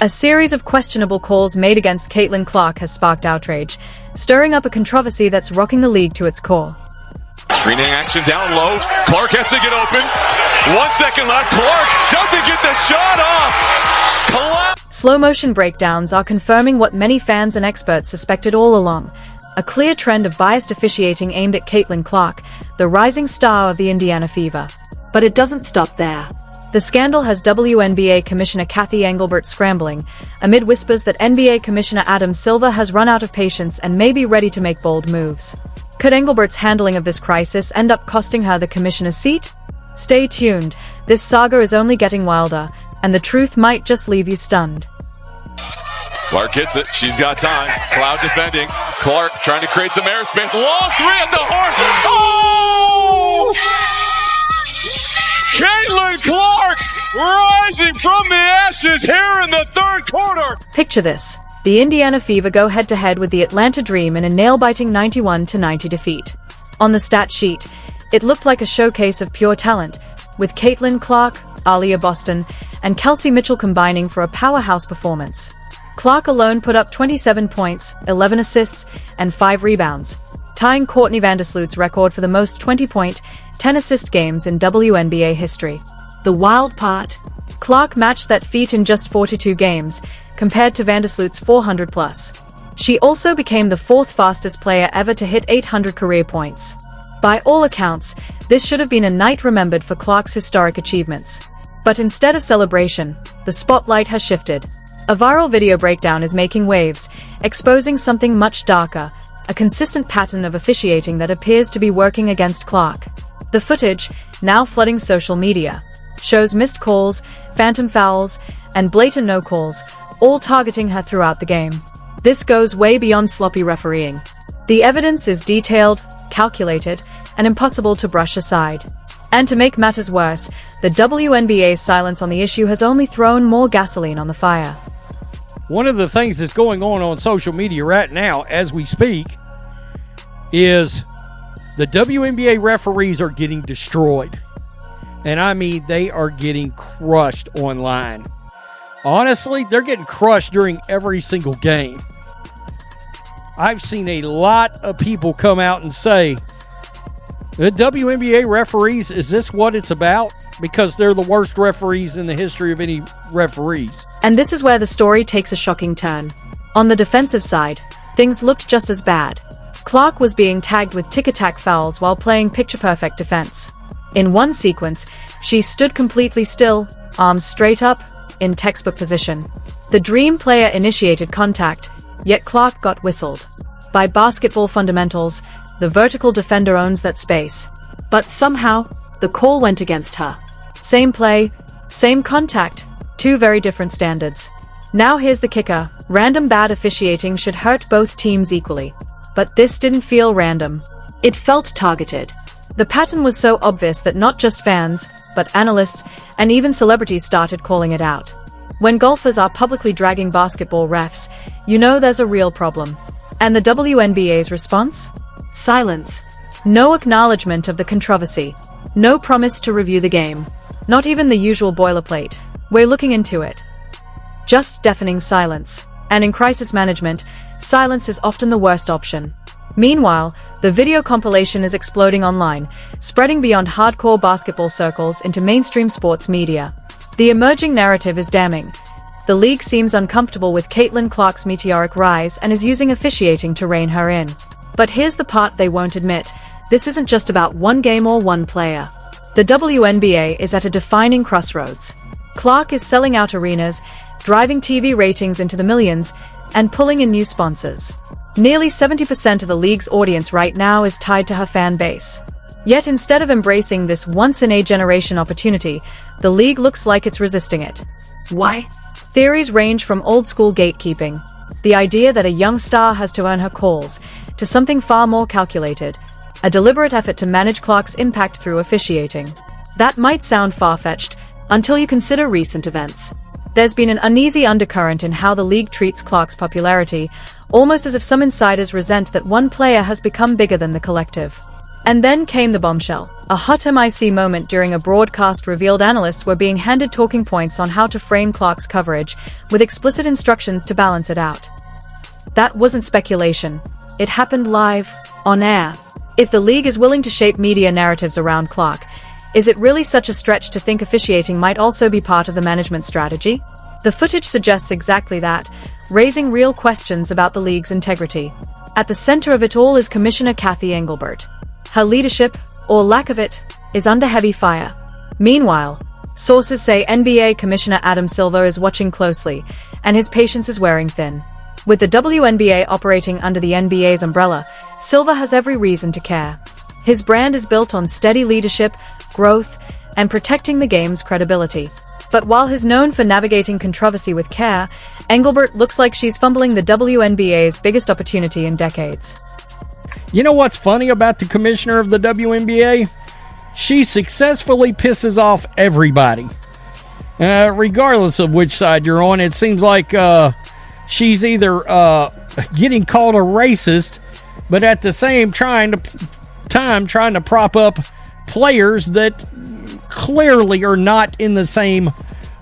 A series of questionable calls made against Caitlin Clark has sparked outrage, stirring up a controversy that's rocking the league to its core. Screening action down low. Clark has to get open. 1 second left. Clark doesn't get the shot off. Slow-motion breakdowns are confirming what many fans and experts suspected all along. A clear trend of biased officiating aimed at Caitlin Clark, the rising star of the Indiana Fever. But it doesn't stop there. The scandal has WNBA Commissioner Cathy Engelbert scrambling, amid whispers that NBA Commissioner Adam Silver has run out of patience and may be ready to make bold moves. Could Engelbert's handling of this crisis end up costing her the commissioner's seat? Stay tuned, this saga is only getting wilder, and the truth might just leave you stunned. Clark gets it. She's got time. Cloud defending. Clark trying to create some airspace. Long three at the horn. Oh! Caitlin Clark rising from the ashes here in the third quarter. Picture this. The Indiana Fever go head-to-head with the Atlanta Dream in a nail-biting 91-90 defeat. On the stat sheet, it looked like a showcase of pure talent, with Caitlin Clark, Aaliyah Boston, and Kelsey Mitchell combining for a powerhouse performance. Clark alone put up 27 points, 11 assists, and 5 rebounds, tying Courtney Vandersloot's record for the most 20-point, 10-assist games in WNBA history. The wild part? Clark matched that feat in just 42 games, compared to Vandersloot's 400-plus. She also became the 4th fastest player ever to hit 800 career points. By all accounts, this should have been a night remembered for Clark's historic achievements. But instead of celebration, the spotlight has shifted. A viral video breakdown is making waves, exposing something much darker, a consistent pattern of officiating that appears to be working against Clark. The footage, now flooding social media, shows missed calls, phantom fouls, and blatant no-calls, all targeting her throughout the game. This goes way beyond sloppy refereeing. The evidence is detailed, calculated, and impossible to brush aside. And to make matters worse, the WNBA's silence on the issue has only thrown more gasoline on the fire. One of the things that's going on social media right now, as we speak, is the WNBA referees are getting destroyed. And I mean, they are getting crushed online. Honestly, they're getting crushed during every single game. I've seen a lot of people come out and say, the WNBA referees, is this what it's about? Because they're the worst referees in the history of any referees. And this is where the story takes a shocking turn. On the defensive side, things looked just as bad. Clark was being tagged with tick-attack fouls while playing picture-perfect defense. In one sequence, she stood completely still, arms straight up, in textbook position. The Dream player initiated contact, yet Clark got whistled. By basketball fundamentals, the vertical defender owns that space. But somehow, the call went against her. Same play, same contact, two very different standards. Now here's the kicker, random bad officiating should hurt both teams equally. But this didn't feel random. It felt targeted. The pattern was so obvious that not just fans, but analysts, and even celebrities started calling it out. When golfers are publicly dragging basketball refs, you know there's a real problem. And the WNBA's response? Silence. No acknowledgement of the controversy. No promise to review the game. Not even the usual boilerplate. We're looking into it. Just deafening silence. And in crisis management, silence is often the worst option. Meanwhile, the video compilation is exploding online, spreading beyond hardcore basketball circles into mainstream sports media. The emerging narrative is damning. The league seems uncomfortable with Caitlin Clark's meteoric rise and is using officiating to rein her in. But here's the part they won't admit. This isn't just about one game or one player. The WNBA is at a defining crossroads. Clark is selling out arenas, driving TV ratings into the millions, and pulling in new sponsors. Nearly 70% of the league's audience right now is tied to her fan base. Yet instead of embracing this once-in-a-generation opportunity, the league looks like it's resisting it. Why? Theories range from old-school gatekeeping, the idea that a young star has to earn her calls, to something far more calculated, a deliberate effort to manage Clark's impact through officiating. That might sound far-fetched, until you consider recent events. There's been an uneasy undercurrent in how the league treats Clark's popularity, almost as if some insiders resent that one player has become bigger than the collective. And then came the bombshell. A hot MIC moment during a broadcast revealed analysts were being handed talking points on how to frame Clark's coverage, with explicit instructions to balance it out. That wasn't speculation. It happened live, on air. If the league is willing to shape media narratives around Clark, is it really such a stretch to think officiating might also be part of the management strategy? The footage suggests exactly that, raising real questions about the league's integrity. At the center of it all is Commissioner Cathy Engelbert. Her leadership, or lack of it, is under heavy fire. Meanwhile, sources say NBA Commissioner Adam Silver is watching closely, and his patience is wearing thin. With the WNBA operating under the NBA's umbrella, Silver has every reason to care. His brand is built on steady leadership, growth, and protecting the game's credibility. But while he's known for navigating controversy with care, Engelbert looks like she's fumbling the WNBA's biggest opportunity in decades. You know what's funny about the commissioner of the WNBA? She successfully pisses off everybody. Regardless of which side you're on, it seems like she's either getting called a racist, but at the same time trying to prop up players that clearly are not in the same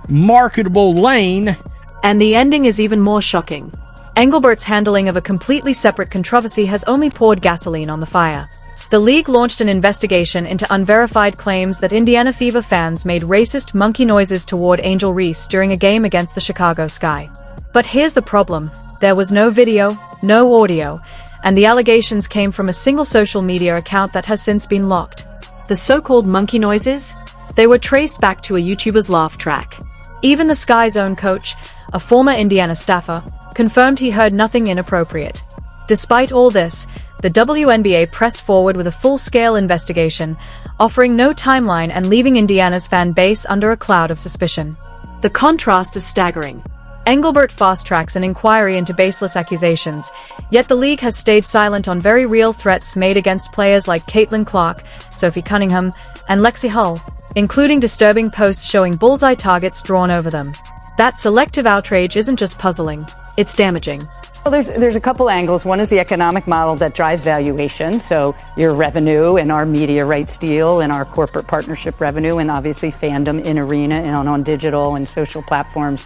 marketable lane. And the ending is even more shocking. Engelbert's handling of a completely separate controversy has only poured gasoline on the fire. The league launched an investigation into unverified claims that Indiana Fever fans made racist monkey noises toward Angel Reese during a game against the Chicago Sky. But here's the problem. There was no video, no audio, and the allegations came from a single social media account that has since been locked. The so-called monkey noises? They were traced back to a YouTuber's laugh track. Even the Sky's own coach, a former Indiana staffer, confirmed he heard nothing inappropriate. Despite all this, the WNBA pressed forward with a full-scale investigation, offering no timeline and leaving Indiana's fan base under a cloud of suspicion. The contrast is staggering. Engelbert fast-tracks an inquiry into baseless accusations, yet the league has stayed silent on very real threats made against players like Caitlin Clark, Sophie Cunningham, and Lexi Hull, including disturbing posts showing bullseye targets drawn over them. That selective outrage isn't just puzzling, it's damaging. Well, there's a couple angles. One is the economic model that drives valuation, so your revenue and our media rights deal and our corporate partnership revenue, and obviously fandom in arena and on digital and social platforms.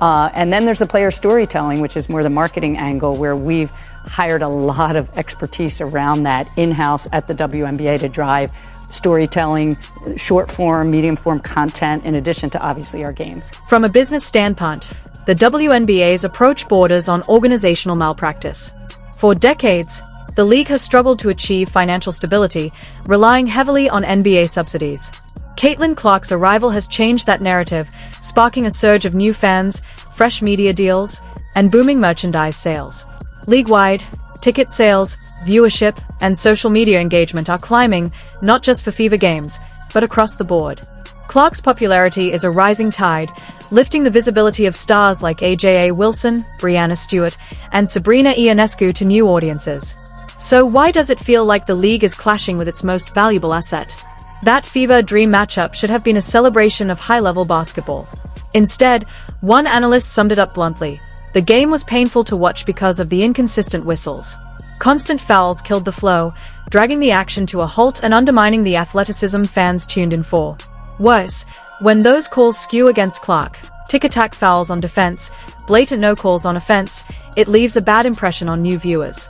And then there's the player storytelling, which is more the marketing angle, where we've hired a lot of expertise around that in-house at the WNBA to drive storytelling, short form, medium form content, in addition to obviously our games. From a business standpoint, the WNBA's approach borders on organizational malpractice. For decades, the league has struggled to achieve financial stability, relying heavily on NBA subsidies. Caitlin Clark's arrival has changed that narrative, sparking a surge of new fans, fresh media deals, and booming merchandise sales. League-wide, ticket sales, viewership, and social media engagement are climbing, not just for Fever games, but across the board. Clark's popularity is a rising tide, lifting the visibility of stars like AJA Wilson, Brianna Stewart, and Sabrina Ionescu to new audiences. So why does it feel like the league is clashing with its most valuable asset? That Fever dream matchup should have been a celebration of high-level basketball. Instead, one analyst summed it up bluntly. The game was painful to watch because of the inconsistent whistles. Constant fouls killed the flow, dragging the action to a halt and undermining the athleticism fans tuned in for. Worse, when those calls skew against Clark, tick-attack fouls on defense, blatant no-calls on offense, it leaves a bad impression on new viewers.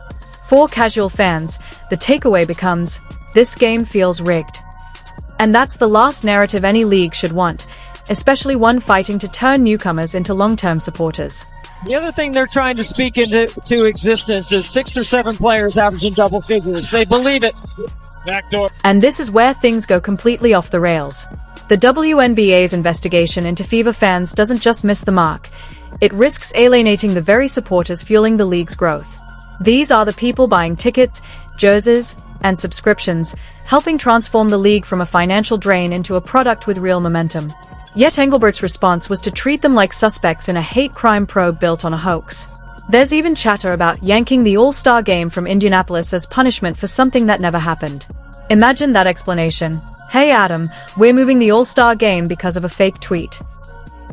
For casual fans, the takeaway becomes, this game feels rigged. And that's the last narrative any league should want, especially one fighting to turn newcomers into long-term supporters. The other thing they're trying to speak into existence is 6 or 7 players averaging double figures. They believe it. Backdoor. And this is where things go completely off the rails. The WNBA's investigation into Fever fans doesn't just miss the mark. It risks alienating the very supporters fueling the league's growth. These are the people buying tickets, jerseys, and subscriptions, helping transform the league from a financial drain into a product with real momentum. Yet Engelbert's response was to treat them like suspects in a hate crime probe built on a hoax. There's even chatter about yanking the All-Star game from Indianapolis as punishment for something that never happened. Imagine that explanation. Hey Adam, we're moving the All-Star game because of a fake tweet.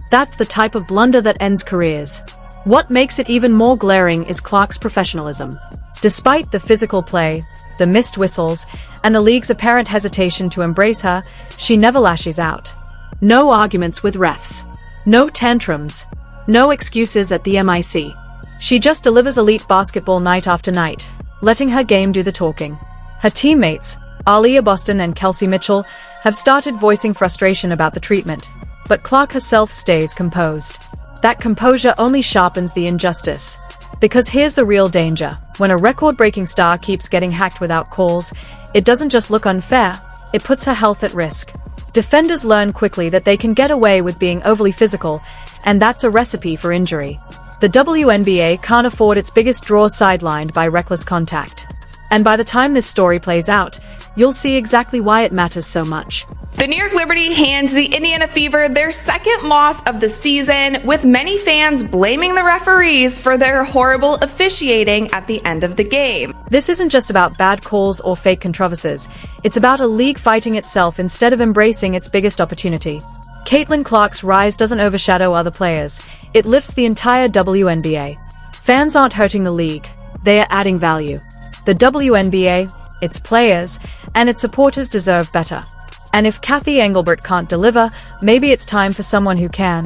That's the type of blunder that ends careers. What makes it even more glaring is Clark's professionalism. Despite the physical play, the missed whistles, and the league's apparent hesitation to embrace her, she never lashes out. No arguments with refs. No tantrums. No excuses at the MIC. She just delivers elite basketball night after night, letting her game do the talking. Her teammates, Aaliyah Boston and Kelsey Mitchell, have started voicing frustration about the treatment, but Clark herself stays composed. That composure only sharpens the injustice. Because here's the real danger. When a record-breaking star keeps getting hacked without calls, it doesn't just look unfair, it puts her health at risk. Defenders learn quickly that they can get away with being overly physical, and that's a recipe for injury. The WNBA can't afford its biggest draw sidelined by reckless contact. And by the time this story plays out, you'll see exactly why it matters so much. The New York Liberty hands the Indiana Fever their second loss of the season, with many fans blaming the referees for their horrible officiating at the end of the game. This isn't just about bad calls or fake controversies. It's about a league fighting itself instead of embracing its biggest opportunity. Caitlin Clark's rise doesn't overshadow other players. It lifts the entire WNBA. Fans aren't hurting the league. They are adding value. The WNBA, its players, and its supporters deserve better. And if Cathy Engelbert can't deliver, maybe it's time for someone who can.